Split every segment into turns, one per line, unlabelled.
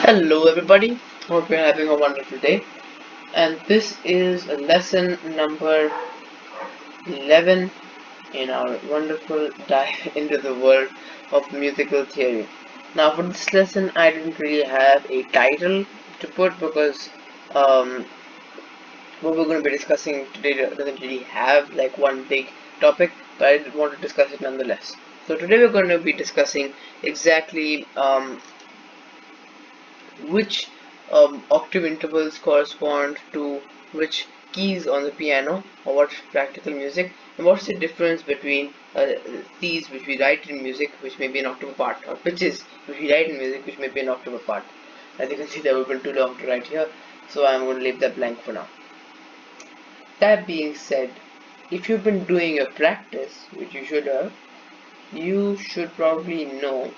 Hello everybody, hope you're having a wonderful day, and this is lesson number 11 in our wonderful dive into the world of musical theory. Now for this lesson I didn't really have a title to put because um, what we're going to be discussing today doesn't really have like one big topic, but I did want to discuss it nonetheless. So today we're going to be discussing exactly which octave intervals correspond to which keys on the piano, or what practical music, and what's the difference between these which we write in music which may be an octave apart, or pitches which we write in music which may be an octave apart. As you can see, that would have been too long to write here, so I'm going to leave that blank for now. That being said, if you've been doing your practice, which you should have, you should probably know,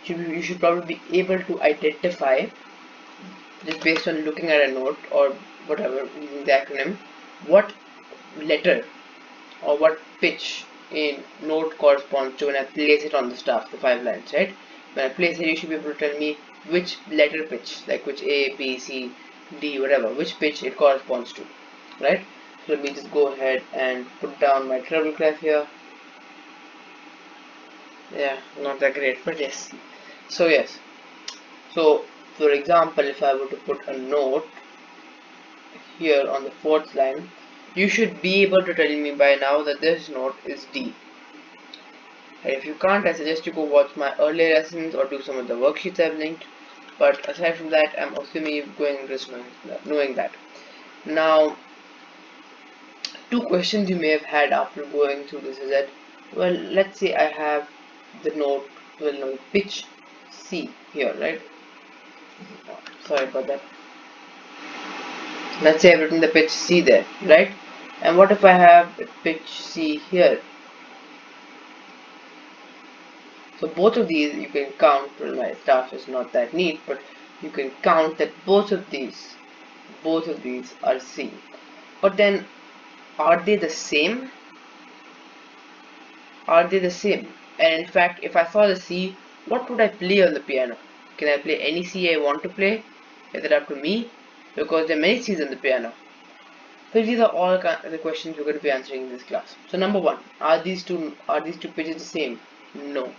you should probably be able to identify, just based on looking at a note or whatever, using the acronym, what letter or what pitch a note corresponds to when I place it on the staff, the 5 lines, right? When I place it, you should be able to tell me which letter pitch, like which A, B, C, D, whatever, which pitch it corresponds to, right? So let me just go ahead and put down my treble clef here. Yeah, not that great, but yes. So yes, so for example, if I were to put a note here on the 4th line, you should be able to tell me by now that this note is D. And if you can't, I suggest you go watch my earlier lessons or do some of the worksheets I've linked. But aside from that, I'm assuming you're going just knowing that. Now, two questions you may have had after going through this is that, well, let's say I have the note, pitch C here, right? Sorry about that. Let's say I've written the pitch C there, right? And what if I have a pitch C here? So both of these you can count. Well, my staff is not that neat, but you can count that both of these are C. But then, are they the same? Are they the same? And in fact, if I saw the C, what would I play on the piano? Can I play any C I want to play? Is it up to me? Because there are many C's on the piano. So these are all the questions we're going to be answering in this class. So number one, are these two pitches the same? No.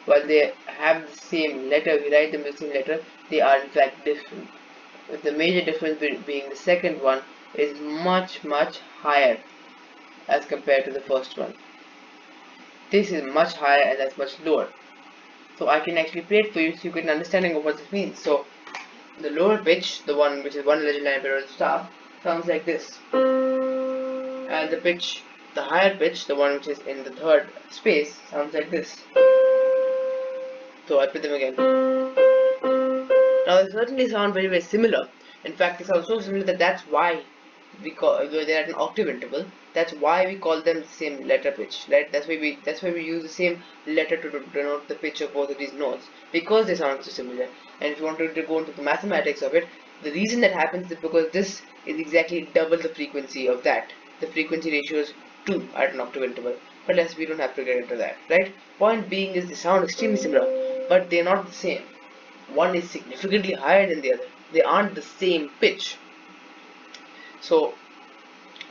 While they have the same letter, we write them with the same letter, they are in fact different. The major difference being the second one is much higher as compared to the first one. This is much higher and that's much lower. So I can actually play it for you so you get an understanding of what this means. So the lower pitch, the one which is 1 legend line below the staff, sounds like this. And the higher pitch, the one which is in the third space, sounds like this. So I'll play them again. Now they certainly sound very similar. In fact, they sound so similar that that's why they're at an octave interval. That's why we call them the same letter pitch, right? That's why we use the same letter to denote the pitch of both of these notes, because they sound so similar. And if you want to go into the mathematics of it, the reason that happens is because this is exactly double the frequency of that. The frequency ratio is 2 at an octave interval. But less, we don't have to get into that, right? Point being is they sound extremely similar, but they're not the same. One is significantly higher than the other. They aren't the same pitch. So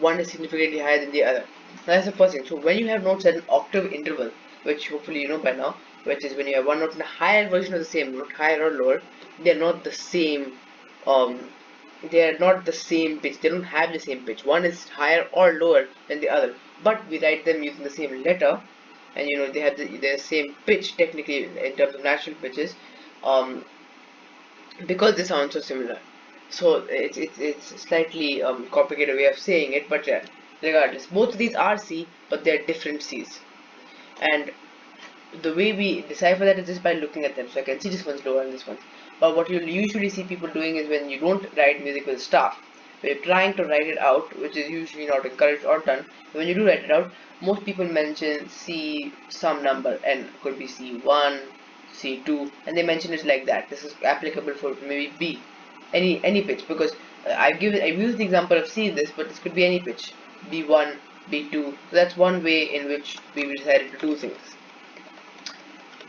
one is significantly higher than the other. That's the first thing. So when you have notes at an octave interval, which hopefully you know by now, which is when you have one note in a higher version of the same note, higher or lower, they're not the same. They are not the same pitch. They don't have the same pitch. One is higher or lower than the other, but we write them using the same letter, and they have the same pitch technically in terms of natural pitches, because they sound so similar. So it's slightly complicated way of saying it, but yeah, regardless, both of these are C, but they're different C's. And the way we decipher that is just by looking at them. So I can see this one's lower and this one. But what you'll usually see people doing is, when you don't write music with staff, when you're trying to write it out, which is usually not encouraged or done, when you do write it out, most people mention C some number, and it could be C1, C2, and they mention it like that. This is applicable for maybe B, any pitch, because I've used the example of C in this, but this could be any pitch, B1, B2. So that's one way in which we decided to do things.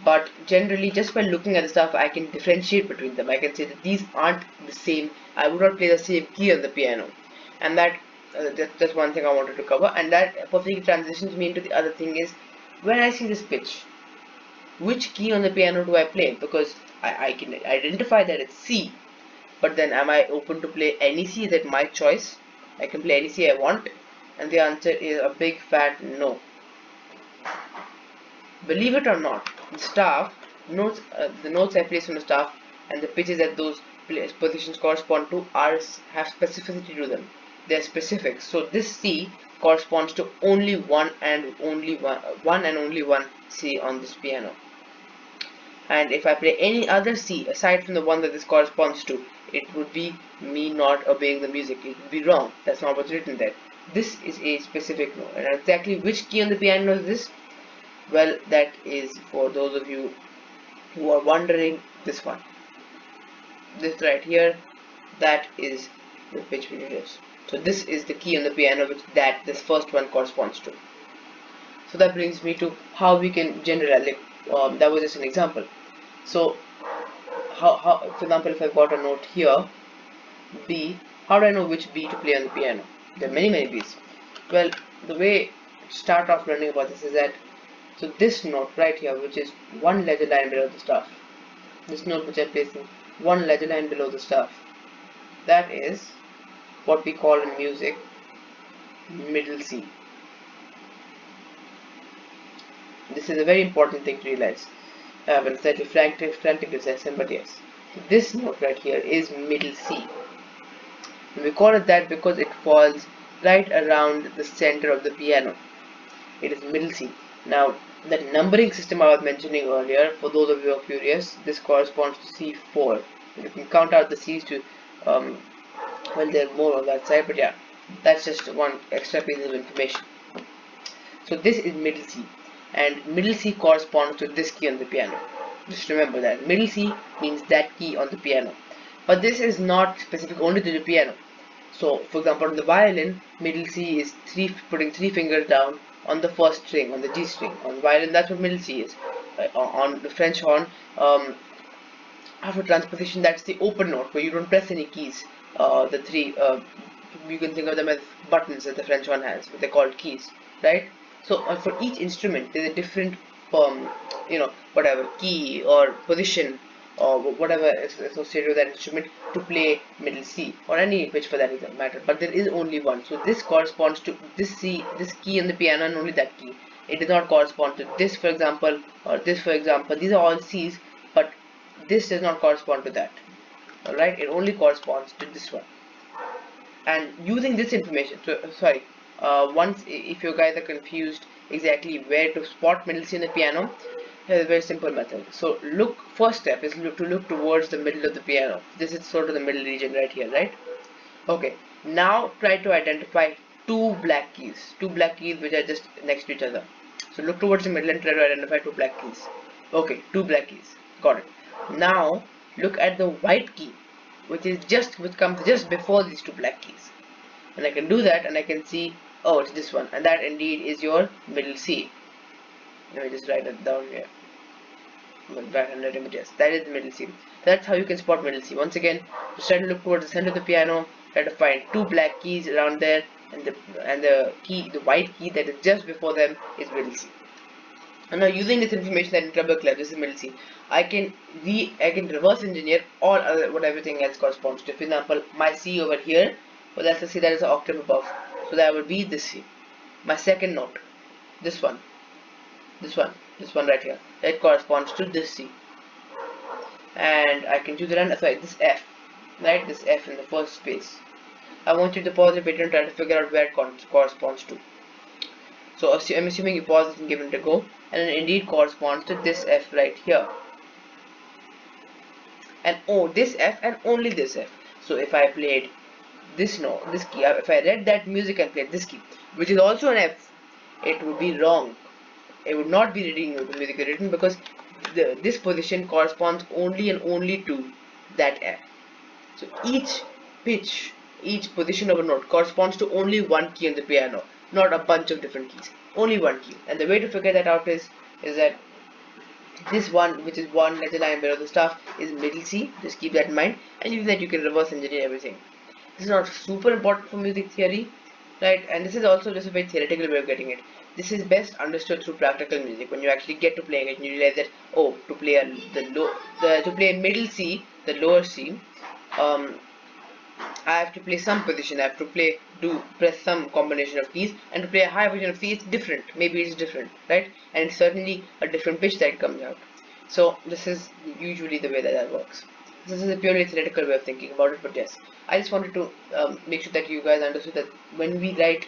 But generally, just by looking at the stuff, I can differentiate between them. I can say that these aren't the same. I would not play the same key on the piano, and that's one thing I wanted to cover. And that perfectly transitions me into the other thing is when I see this pitch, which key on the piano do I play? Because I can identify that it's C, but then am I open to play any C? Is that my choice? I can play any C I want, and the answer is a big fat no. Believe it or not, the staff notes, the notes I place on the staff, and the pitches that those positions correspond to have specificity to them. They are specific. So this C corresponds to only one and only one C on this piano. And if I play any other C aside from the one that this corresponds to, it would be me not obeying the music. It would be wrong. That's not what's written there. This is a specific note. And exactly which key on the piano is this? Well, that is for those of you who are wondering, this one. This right here, that is the pitch we need. So this is the key on the piano which this first one corresponds to. So that brings me to how we can generalize. That was just an example. So how for example, if I've got a note here, B, how do I know which B to play on the piano? There are many B's. Well, the way to start off learning about this is that, so this note right here, which is one ledger line below the staff, this note which I'm placing one ledger line below the staff, that is what we call in music middle C. This is a very important thing to realize. I have a slightly frantic session, but yes, this note right here is middle C. And we call it that because it falls right around the center of the piano. It is middle C. Now, the numbering system I was mentioning earlier, for those of you who are curious, this corresponds to C4. You can count out the C's to, well, there are more on that side, but yeah, that's just one extra piece of information. So this is middle C, and middle C corresponds to this key on the piano. Just remember that middle C means that key on the piano, but this is not specific only to the piano. So for example, on the violin, middle C is putting three fingers down on the first string, on the G string. On the violin, that's what middle C is. On the French horn, after transposition, that's the open note where you don't press any keys. The three, you can think of them as buttons that the French horn has, but they're called keys, right? So for each instrument, there's a different, whatever key or position or whatever is associated with that instrument to play middle C, or any pitch for that matter. But there is only one. So this corresponds to this C, this key on the piano, and only that key. It does not correspond to this, for example, or this, for example. These are all C's, but this does not correspond to that. Alright, it only corresponds to this one. And using this information, once if you guys are confused exactly where to spot middle C on the piano, here's a very simple method. So first step is to look towards the middle of the piano. This is sort of the middle region right here, right? Okay, now try to identify two black keys which are just next to each other. So look towards the middle and try to identify two black keys. Okay, two black keys, got it. Now look at the white key which comes just before these two black keys, and I can do that, and I can see, oh, it's this one, and that indeed is your middle C. Let me just write it down here. Back under images. That is the middle C. That's how you can spot middle C. Once again, just try to look towards the center of the piano, try to find two black keys around there, and the white key that is just before them is middle C. And now using this information that in Treble Clef, this is middle C, I can reverse engineer what everything else corresponds to. For example, my C over here, well, let's say that is an octave above, so that would be this C. My second note, this one right here, that corresponds to this C. And I can choose this F, right? This F in the first space. I want you to pause the video and try to figure out where it corresponds to. So I'm assuming you pause it and give it a go, and it indeed corresponds to this F right here. And this F and only this F. So if I played this key, if I read that music and played this key, which is also an F, it would be wrong. It would not be reading the music written, because this position corresponds only and only to that F. So each pitch, each position of a note corresponds to only one key on the piano, not a bunch of different keys. Only one key. And the way to figure that out is that This one, which is one letter line below the staff, is middle C. Just keep that in mind, and using that you can reverse engineer everything. This is not super important for music theory, right? And this is also just a very theoretical way of getting it. This is best understood through practical music. When you actually get to playing it, and you realize that, oh, to play to play middle C, the lower C, um, I have to play some position. I have to press some combination of keys, and to play a high position of C, it's different. Maybe it's different, right? And it's certainly a different pitch that comes out. So this is usually the way that works. This is a purely theoretical way of thinking about it, but yes, I just wanted to make sure that you guys understood that when we write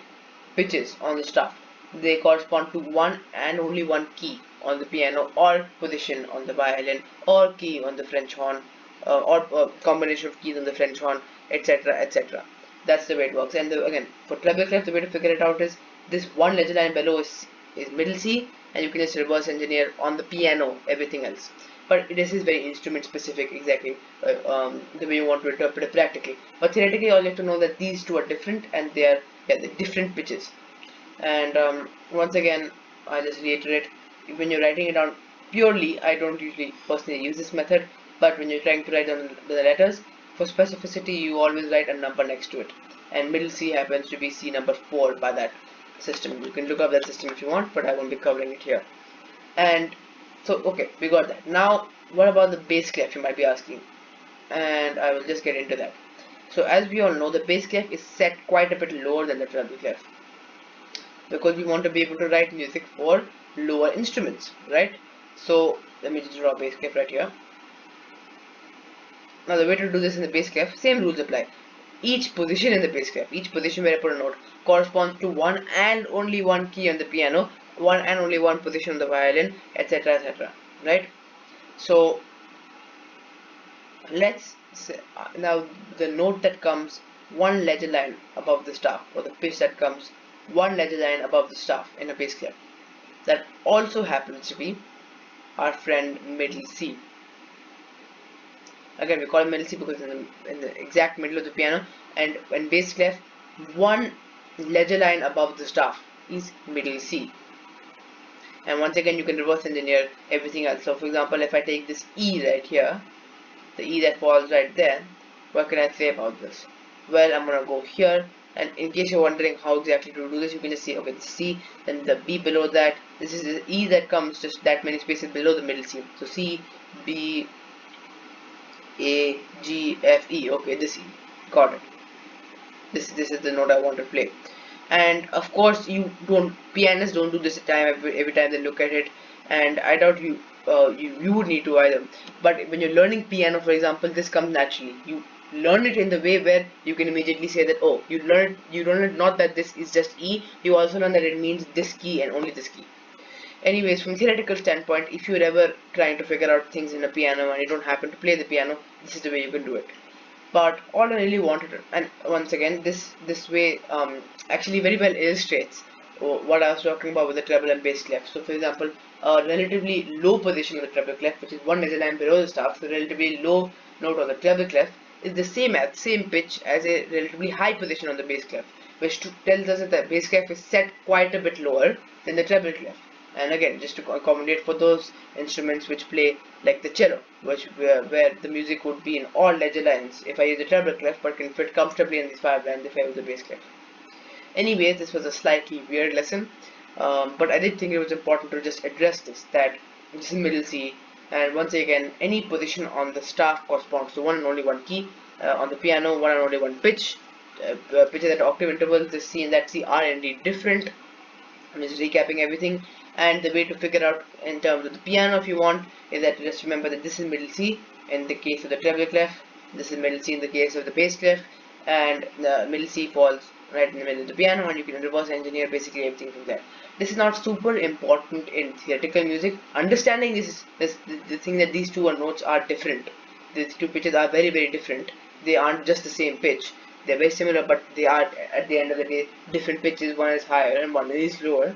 pitches on the stuff, they correspond to one and only one key on the piano, or position on the violin, or key on the French horn, or combination of keys on the French horn, etc., etc. That's the way it works. And again, for treble clef, the way to figure it out is this one ledger line below is middle C, and you can just reverse engineer on the piano everything else. But this is very instrument specific, exactly the way you want to interpret it practically. But theoretically, all you have to know that these two are different, and they are the different pitches. And once again, I just reiterate, when you're writing it down purely, I don't usually personally use this method, but when you're trying to write down the letters, for specificity, you always write a number next to it, and middle C happens to be C number 4 by that system. You can look up that system if you want, but I won't be covering it here. And so, okay, we got that. Now, what about the bass clef, you might be asking, and I will just get into that. So as we all know, the bass clef is set quite a bit lower than the treble clef, because we want to be able to write music for lower instruments, right? So let me just draw a bass clef right here. Now the way to do this in the bass clef, same rules apply. Each position in the bass clef, each position where I put a note, corresponds to one and only one key on the piano, one and only one position on the violin, etc., etc., right? So let's say, now the note that comes one ledger line above the staff, or the pitch that comes one ledger line above the staff in a bass clef, that also happens to be our friend middle C. Again, we call it middle C because in the exact middle of the piano, and when bass clef, one ledger line above the staff is middle C. And once again, you can reverse engineer everything else. So for example, if I take this E right here, the E that falls right there, what can I say about this? Well, I'm gonna go here, and in case you're wondering how exactly to do this, you can just say, okay, the C, then the B below that. This is the E that comes just that many spaces below the middle C. So C, B, A, G, F, E. Okay, this E. Got it. This is the note I want to play. And of course, pianists don't do this every time they look at it, and I doubt you would need to either. But when you're learning piano, for example, this comes naturally. You learn it in the way where you can immediately say that, oh, you learn it not that this is just E, you also learn that it means this key and only this key. Anyways, from theoretical standpoint, if you're ever trying to figure out things in a piano and you don't happen to play the piano, this is the way you can do it. But all I really wanted, and once again, this way actually very well illustrates what I was talking about with the treble and bass clef. So for example, a relatively low position of the treble clef, which is one ledger line below the staff, the relatively low note of the treble clef is the same pitch as a relatively high position on the bass clef, which tells us that the bass clef is set quite a bit lower than the treble clef. And again, just to accommodate for those instruments which play like the cello, where the music would be in all ledger lines if I use the treble clef, but can fit comfortably in these 5 lines if I use the bass clef. Anyways, this was a slightly weird lesson, but I did think it was important to just address that this is middle C, and once again, any position on the staff corresponds to one and only one key. On the piano, one and only one pitch. Pitches at octave intervals, this C and that C are indeed different. I'm just recapping everything, and the way to figure out in terms of the piano, if you want, is that just remember that this is middle C in the case of the treble clef, this is middle C in the case of the bass clef, and the middle C falls right in the middle of the piano, and you can reverse engineer basically everything from there. This is not super important in theoretical music. Understanding the thing that these two notes are different. These two pitches are very, very different. They aren't just the same pitch. They're very similar, but they are at the end of the day different pitches. One is higher and one is lower.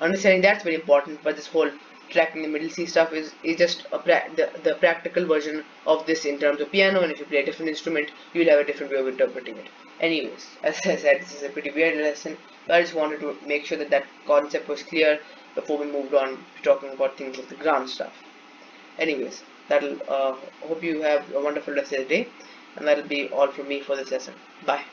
Understanding that's very important, but this whole tracking the middle C stuff is just the practical version of this in terms of piano, and if you play a different instrument, you'll have a different way of interpreting it. Anyways, as I said, this is a pretty weird lesson, but I just wanted to make sure that concept was clear before we moved on to talking about things like the ground stuff. Anyways, that'll hope you have a wonderful rest of the day, and that'll be all from me for this lesson. Bye.